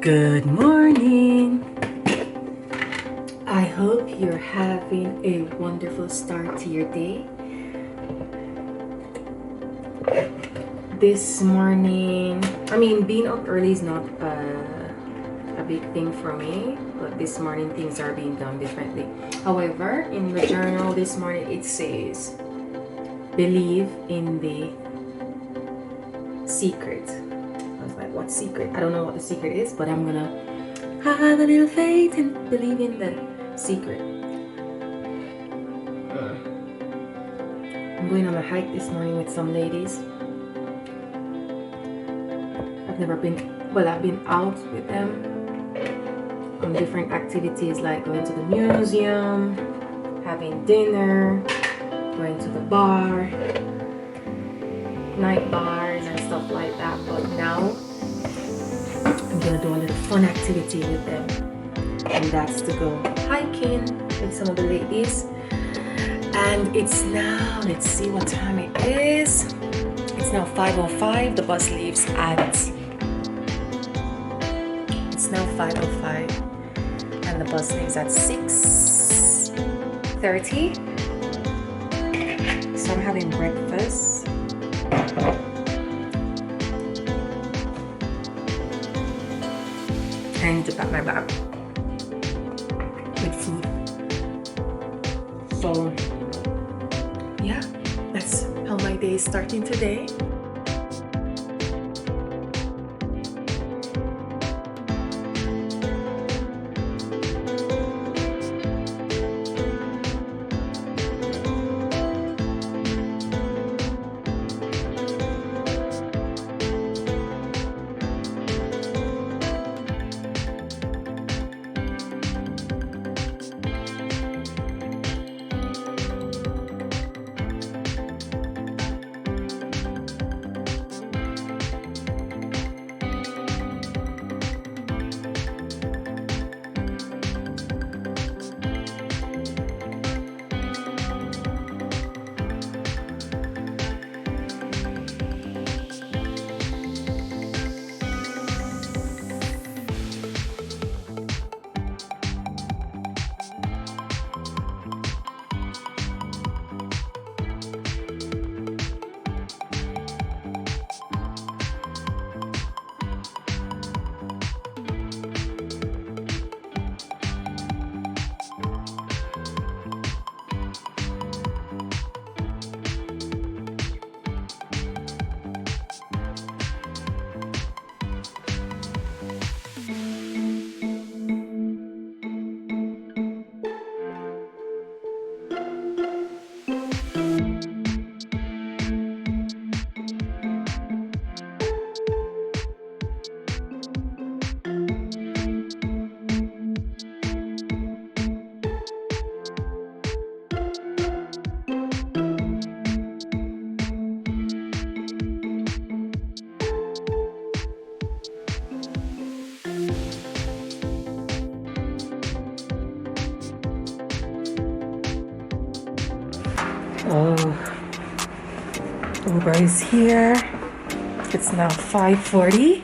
Good morning. I hope you're having a wonderful start to your day. This morning, being up early is not a big thing for me, but this morning things are being done differently. However, in the journal this morning it says, believe in the secret. I was like, what secret? I don't know what the secret is, but I'm gonna have a little faith and believe in the secret. I'm going on a hike this morning with some ladies. I've been out with them on different activities like going to the museum, having dinner, going to the bar, night bars and stuff like that. But now I'm gonna do a little fun activity with them, and that's to go hiking with some of the ladies. And it's now, let's see what time it is. It's now 5:05. The bus leaves at, it's now 5:05 and the bus leaves at 6:30. So I'm having breakfast. I need to pack my bag with food. So yeah, that's how my day is starting today. Oh, Uber is here. It's now 5:40.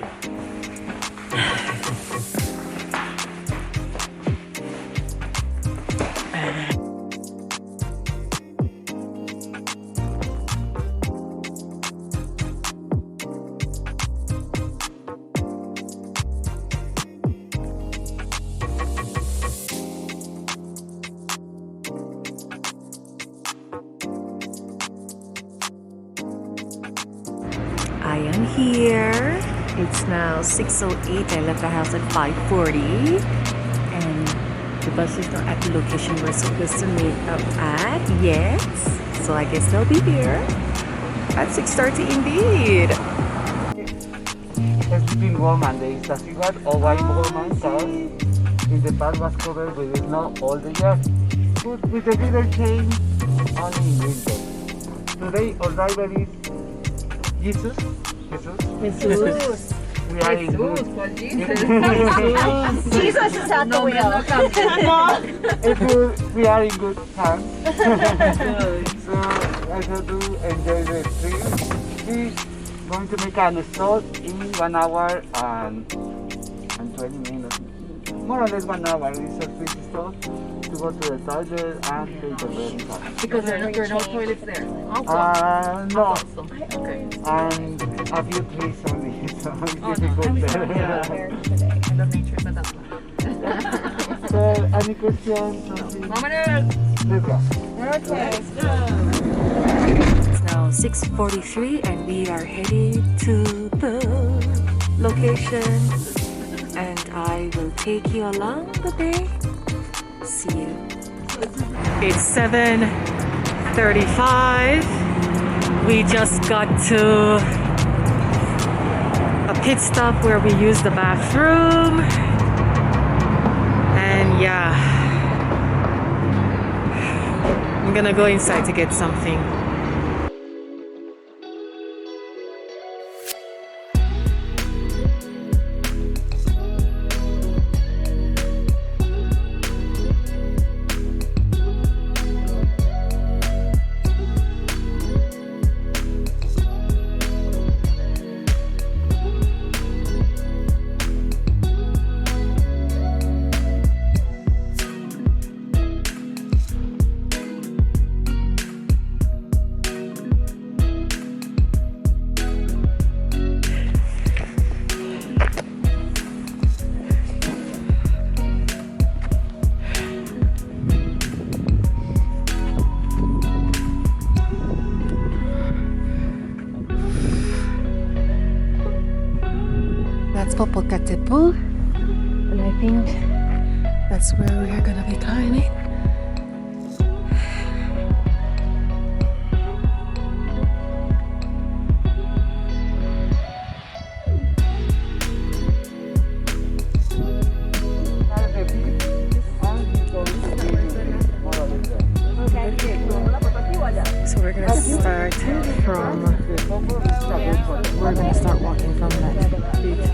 I am here. It's now 6:08. I left the house at 5:40, and the bus is not at the location we're supposed to meet up at yet. So I guess they'll be here at 6:30 indeed. Sleeping warm and the Iztaccihuatl or white woman south in the past was covered with snow all the year, but with a little change only in winter. Today our driver is Jesus. Jesús. We are in good. Jesus is at the wheel. We are in good hands. So I have to enjoy the trip. He's going to make a stop in 1 hour and 20 minutes. More or less 1 hour. It's a quick stop to go to the toilet and take the breakfast. Because there are no toilets there. No. Okay. And a few trees only, so it's difficult there. And the nature sa dapla. So, any questions? Something? Let's go. It's now 6:43 and we are headed to the location, and I will take you along the way. See you. It's 7:35. We just got to a pit stop where we use the bathroom, and yeah, I'm gonna go inside to get something. That's Popocatépetl, and I think that's where we are gonna be climbing. So we're gonna start from. We're gonna start walking from that beach.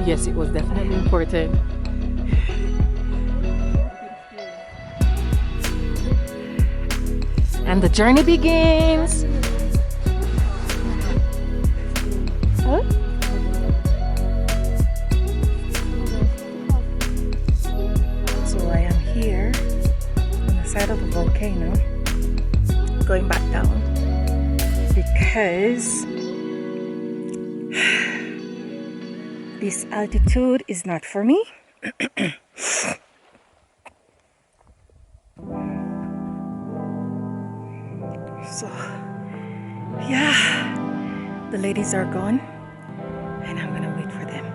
Yes, it was definitely important. And the journey begins. Huh? So I am here on the side of the volcano, going back down because this altitude is not for me. So, yeah, the ladies are gone and I'm gonna wait for them.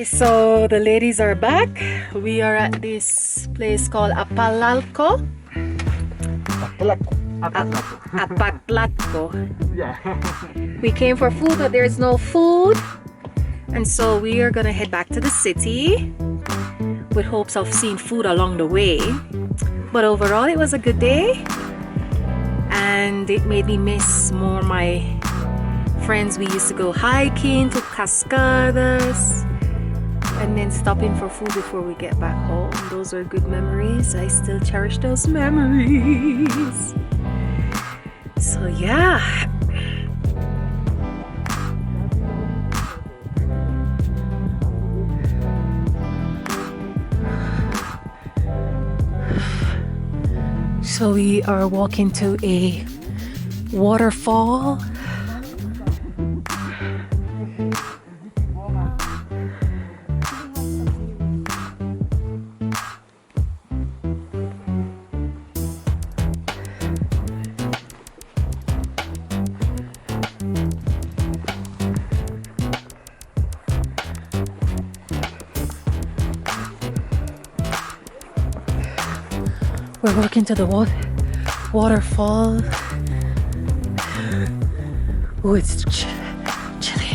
So the ladies are back. We are at this place called Apatlatco. Apatlatco. Yeah. We came for food, but there's no food, and so we are gonna head back to the city with hopes of seeing food along the way. But overall, it was a good day, and it made me miss more my friends. We used to go hiking to cascadas and then stopping for food before we get back home. Those are good memories. I still cherish those memories. So yeah. So So we are walking to a waterfall. We're walking to the waterfall. Oh, it's chilly.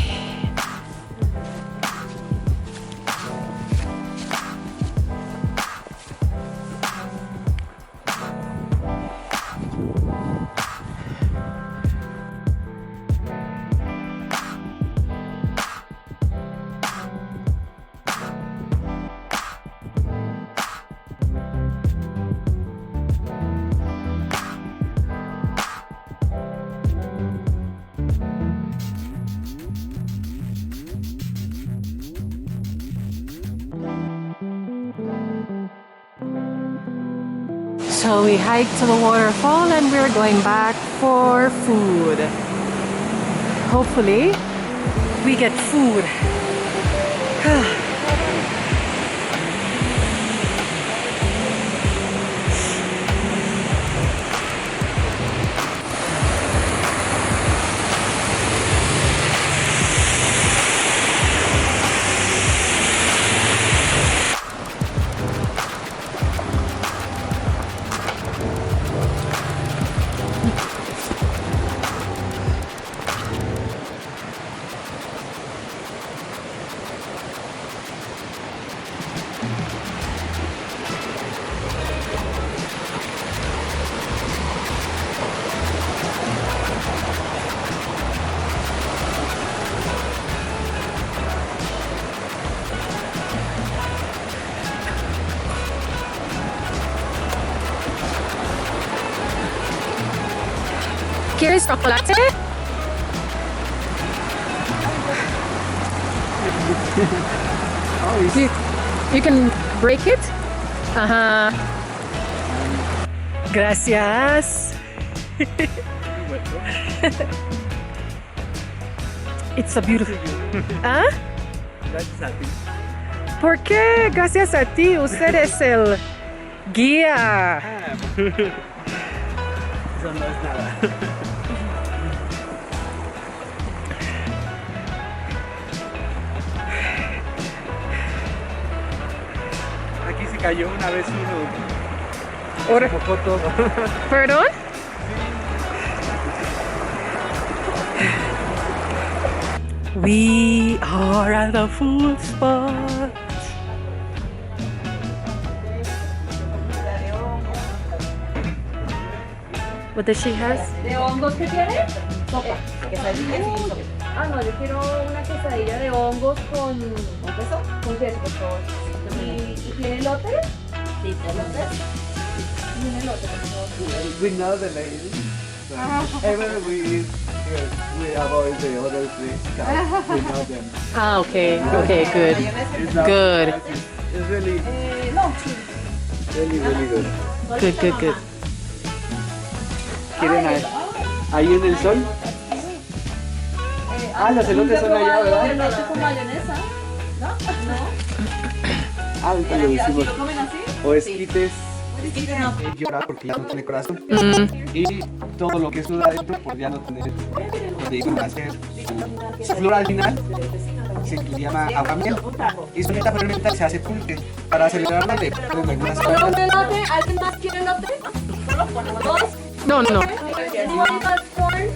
So we hiked to the waterfall and we're going back for food. Hopefully we get food. ¿Quieres chocolate? You can break it? Ajá. Gracias. It's a beautiful. ¿Ah? Gracias a ti. ¿Por qué? Gracias a ti. Usted es el guía. Eso no es nada. Aquí se cayó una vez uno. Ahora- Mojó todo. ¿Perdón? We are at the food spot. What does she has? ¿De hongos qué tiene? Sopa. Quesadilla sin sopa. Ah, no, yo quiero una quesadilla de hongos con queso. Con queso, por favor. ¿Y tiene elote? Sí, elote. Tiene elote, por favor. We know the lady. Even we eat here, we avoid the other three. We know them. Ah, okay. Okay, good. It's not Good. spicy. It's really, No, really good. Good, good, good. ¿Quieren ahí en el sol? Los elotes son allá, ¿verdad? elote con mayonesa. ¿No? Ahorita lo decimos. ¿Lo comen así? O esquites. No. Llora porque ya no tiene corazón. Y todo lo que suda adentro por ya no tener donde iban a hacer su flor al final se le llama aguamiel y su neta fermental se hace pulque. Para celebrarla le ponen algunas ¿Solo un plantas. elote? ¿Alguien más quiere elote? ¿Solo ponemos dos? No, no. ¿Anyone got corn?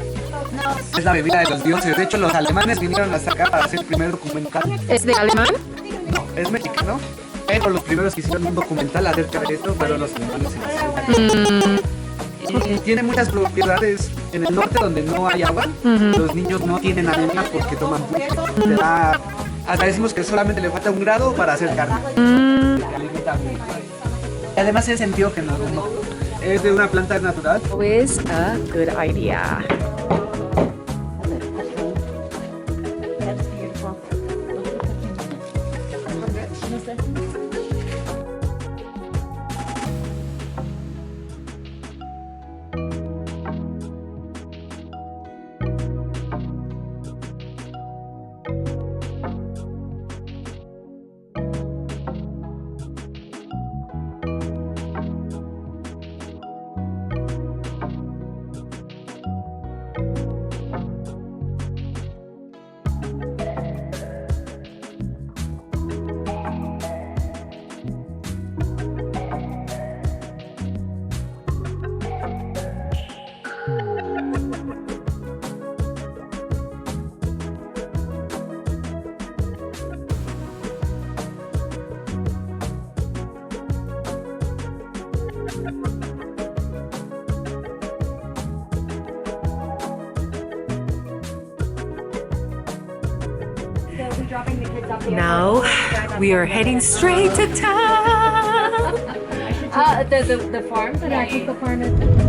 No. Es la bebida de los dioses. De hecho, los alemanes vinieron hasta acá para hacer el primer documental. ¿Es de alemán? No, es mexicano. Pero los primeros que hicieron un documental acerca de esto fueron los alemanes. Y tiene muchas propiedades. En el norte, donde no hay agua, los niños no tienen anemia porque toman pulque. Te da- hasta decimos que solamente le falta 1 grado para hacer carne. Te alimenta bien. Y además es enteógeno, ¿no? Es de una planta natural. Always a good idea. dropping the kids off the Now we are heading straight to town. the farm that I think the farm is